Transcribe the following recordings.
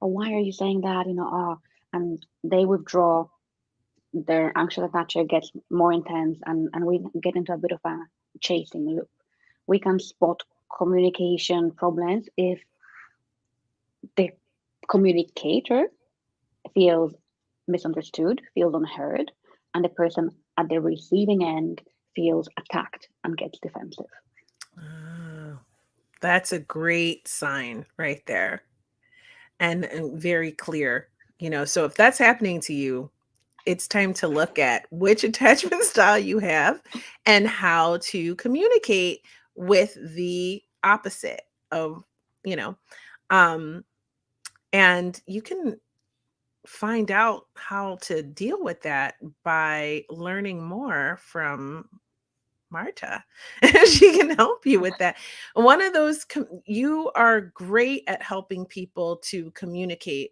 oh, why are you saying that? And they withdraw, their anxious attachment gets more intense, and we get into a bit of a chasing loop. We can spot communication problems if the communicator feels misunderstood, feels unheard, and the person at the receiving end feels attacked and gets defensive. Oh, that's a great sign right there. And very clear. So if that's happening to you, it's time to look at which attachment style you have and how to communicate with the opposite of, you know, um, and you can find out how to deal with that by learning more from Marta. She can help you with that. One of those, you are great at helping people to communicate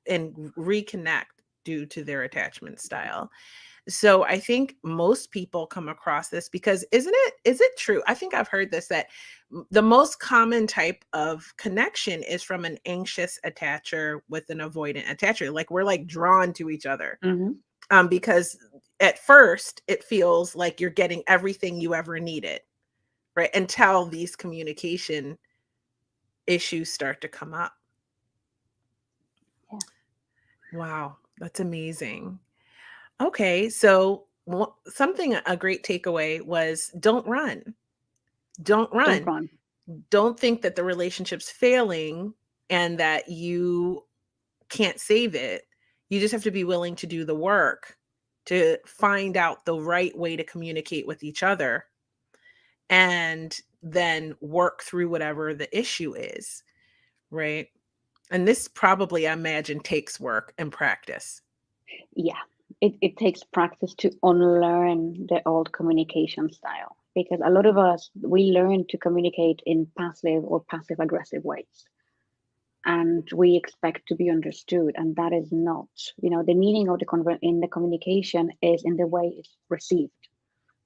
and reconnect due to their attachment style. So I think most people come across this because is it true? I think I've heard this that the most common type of connection is from an anxious attacher with an avoidant attacher. Like we're like drawn to each other. Hmm. Because at first it feels like you're getting everything you ever needed, right? Until these communication issues start to come up. Yeah. Wow, that's amazing. Okay, so something a great takeaway was don't run. Don't Don't run. run. Don't think that the relationship's failing and that you can't save it. You just have to be willing to do the work to find out the right way to communicate with each other and then work through whatever the issue is, right? And this probably, I imagine, takes work and practice. Yeah. It takes practice to unlearn the old communication style, because a lot of us, we learn to communicate in passive or passive aggressive ways, and we expect to be understood, and that is not, the meaning of the in the communication is in the way it's received.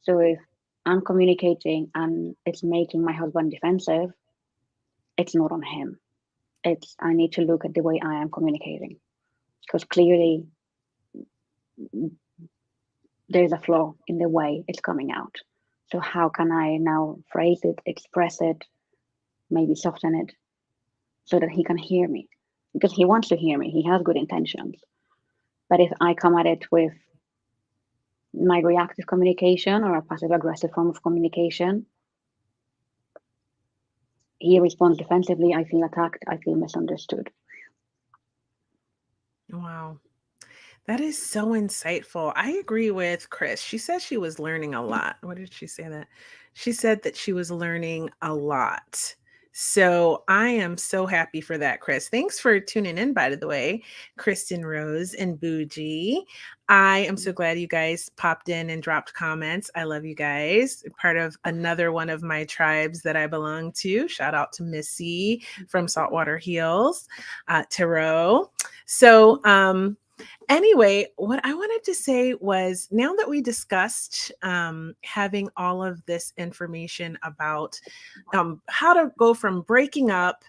So if I'm communicating and it's making my husband defensive, it's not on him. It's, I need to look at the way I am communicating, because clearly there's a flaw in the way it's coming out. So how can I now phrase it, express it, maybe soften it so that he can hear me? Because he wants to hear me. He has good intentions. But if I come at it with my reactive communication or a passive aggressive form of communication, he responds defensively. I feel attacked. I feel misunderstood. Wow. That is so insightful. I agree with Chris. She said she was learning a lot. What did she say that? She said that she was learning a lot. So I am so happy for that, Chris. Thanks for tuning in, by the way, Kristen Rose and Bougie. I am so glad you guys popped in and dropped comments. I love you guys. Part of another one of my tribes that I belong to. Shout out to Missy from Saltwater Hills, Tarot. So, anyway, what I wanted to say was now that we discussed having all of this information about how to go from breaking up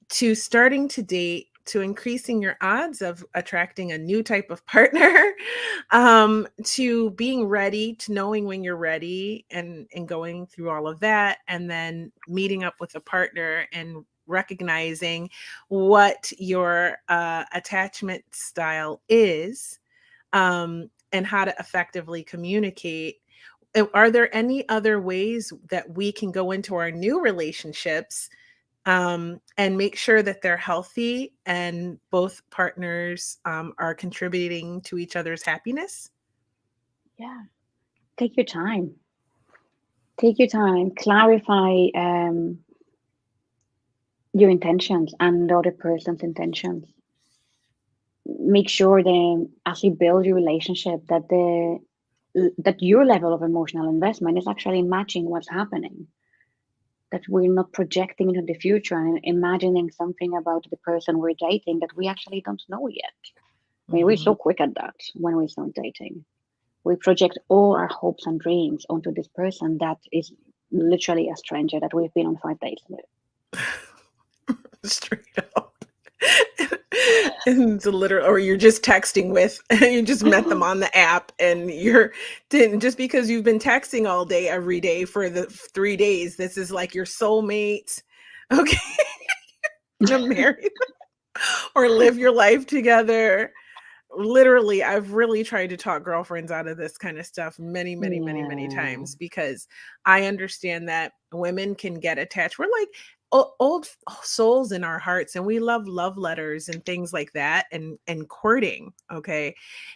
to starting to date to increasing your odds of attracting a new type of partner, to being ready, to knowing when you're ready and going through all of that, and then meeting up with a partner and recognizing what your attachment style is, and how to effectively communicate. Are there any other ways that we can go into our new relationships and make sure that they're healthy and both partners are contributing to each other's happiness? Yeah. Take your time. Take your time. Clarify your intentions and the other person's intentions. Make sure that as you build your relationship, that your level of emotional investment is actually matching what's happening. That we're not projecting into the future and imagining something about the person we're dating that we actually don't know yet. I mean, we're Mhm. so quick at that when we start dating. We project all our hopes and dreams onto this person that is literally a stranger that we've been on 5 dates with. Straight up. And it's a literal, or you're just texting with, you just met them on the app, and you're didn't just because you've been texting all day every day for the 3 days. This is like your soulmate. Okay, to marry or live your life together. Literally, I've really tried to talk girlfriends out of this kind of stuff many, many, many, many Yeah. times, because I understand that women can get attached. We're like old souls in our hearts, and we love letters and things like that, and courting. Okay.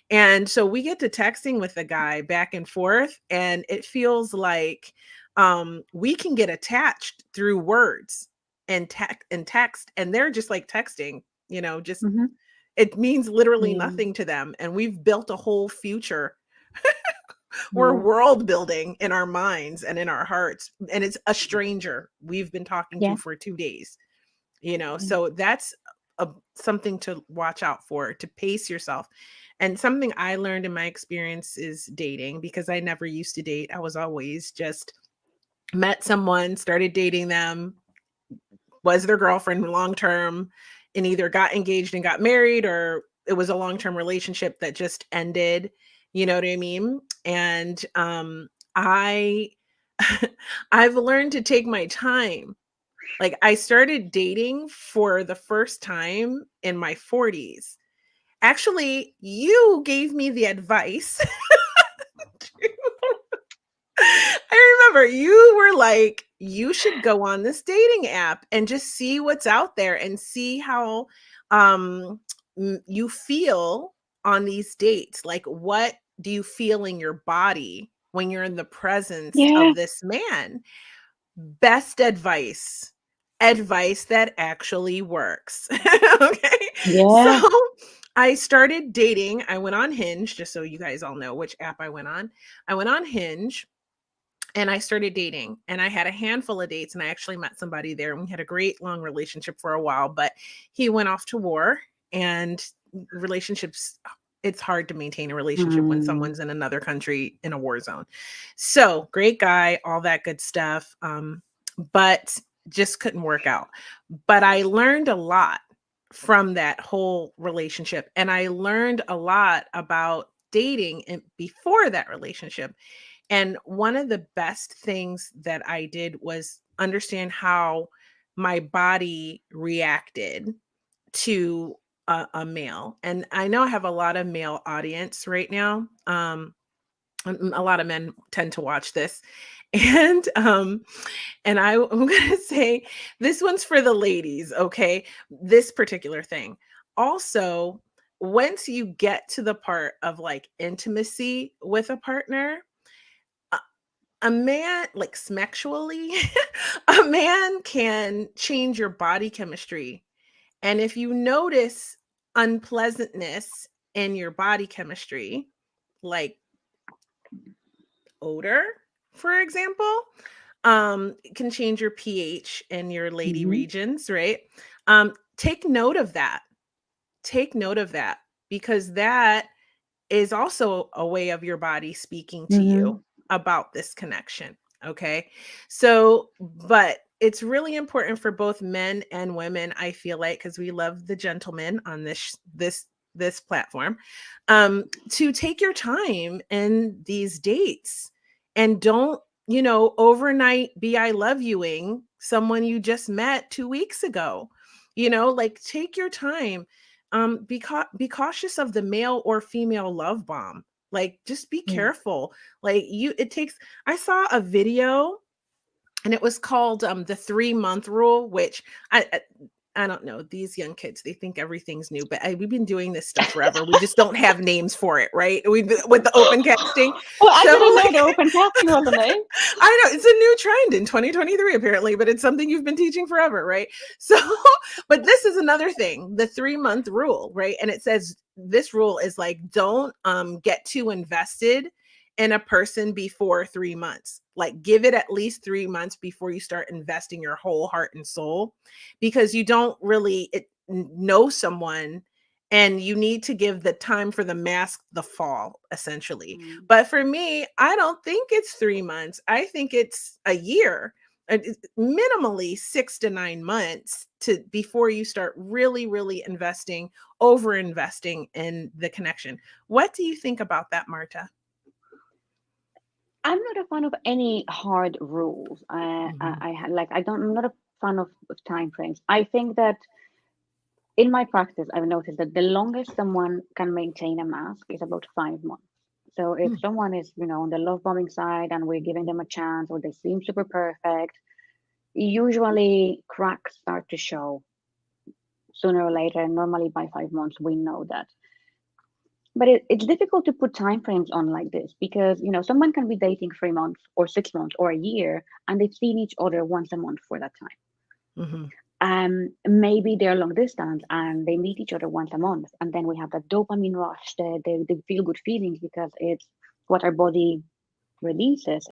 And so we get to texting with a guy back and forth, and it feels like we can get attached through words and text, and they're just like texting, just Hmm. it means literally Yeah. nothing to them. And we've built a whole future. We're Yeah. world building in our minds and in our hearts. And it's a stranger we've been talking to Yeah. for 2 days, Yeah. So that's something to watch out for, to pace yourself. And something I learned in my experience is dating, because I never used to date. I was always just met someone, started dating them, was their girlfriend long term, and either got engaged and got married, or it was a long term relationship that just ended. You know what I mean? And I I've learned to take my time. Like, I started dating for the first time in my 40s. Actually, you gave me the advice. I remember you were like, you should go on this dating app and just see what's out there and see how um you feel on these dates. Like, what do you feel in your body when you're in the presence Yeah. of this man? Best advice. Advice that actually works. Okay. So Yeah. I started dating. I went on Hinge, just so you guys all know which app I went on. I went on Hinge, and I started dating, and I had a handful of dates, and I actually met somebody there, and we had a great long relationship for a while, but he went off to war. And relationships, it's hard to maintain a relationship when Mm. someone's in another country in a war zone. So great guy, all that good stuff. But just couldn't work out. But I learned a lot from that whole relationship, and I learned a lot about dating and before that relationship. And one of the best things that I did was understand how my body reacted to a male. And I know I have a lot of male audience right now. A lot of men tend to watch this. And I'm gonna say this one's for the ladies, okay? This particular thing. Also, once you get to the part of like intimacy with a partner, a man, like sexually, a man can change your body chemistry. And if you notice unpleasantness in your body chemistry, like odor, for example, it can change your pH in your lady Hmm. regions, right? Take note of that. Take note of that, because that is also a way of your body speaking to Hmm. you about this connection. Okay. So, but it's really important for both men and women, I feel like, because we love the gentlemen on this platform, to take your time in these dates, and don't, overnight be I love youing someone you just met 2 weeks ago. Like, take your time. Be cautious of the male or female love bomb. Like, just be Yeah. careful. Like, it takes, I saw a video, and it was called the 3-month rule, which I don't know, these young kids, they think everything's new, but we've been doing this stuff forever. We just don't have names for it, right? We with the open casting. Well, I So didn't know like, the open casting was a name. I know it's a new trend in 2023 apparently, but it's something you've been teaching forever, right? So, but this is another thing, the 3-month rule, right? And it says this rule is like, don't get too invested in a person before 3 months. Like, give it at least 3 months before you start investing your whole heart and soul, because you don't really know someone, and you need to give the time for the mask the fall, essentially. Mm. But for me, I don't think it's 3 months. I think it's a year. minimally 6 to 9 months to before you start really investing, over investing in the connection. What do you think about that, Marta? I'm not a fan of any hard rules. Mhm. I'm not a fan of time frames. I think that in my practice, I've noticed that the longest someone can maintain a mask is about 5 months. So if Hmm. someone is, on the love bombing side and we're giving them a chance or they seem super perfect, usually cracks start to show sooner or later. And normally by 5 months, we know that. But it's difficult to put time frames on like this because, someone can be dating 3 months or 6 months or a year and they've seen each other once a month for that time. Hmm. Maybe they're long distance and they meet each other once a month, and then we have that dopamine rush, the feel good feelings because it's what our body releases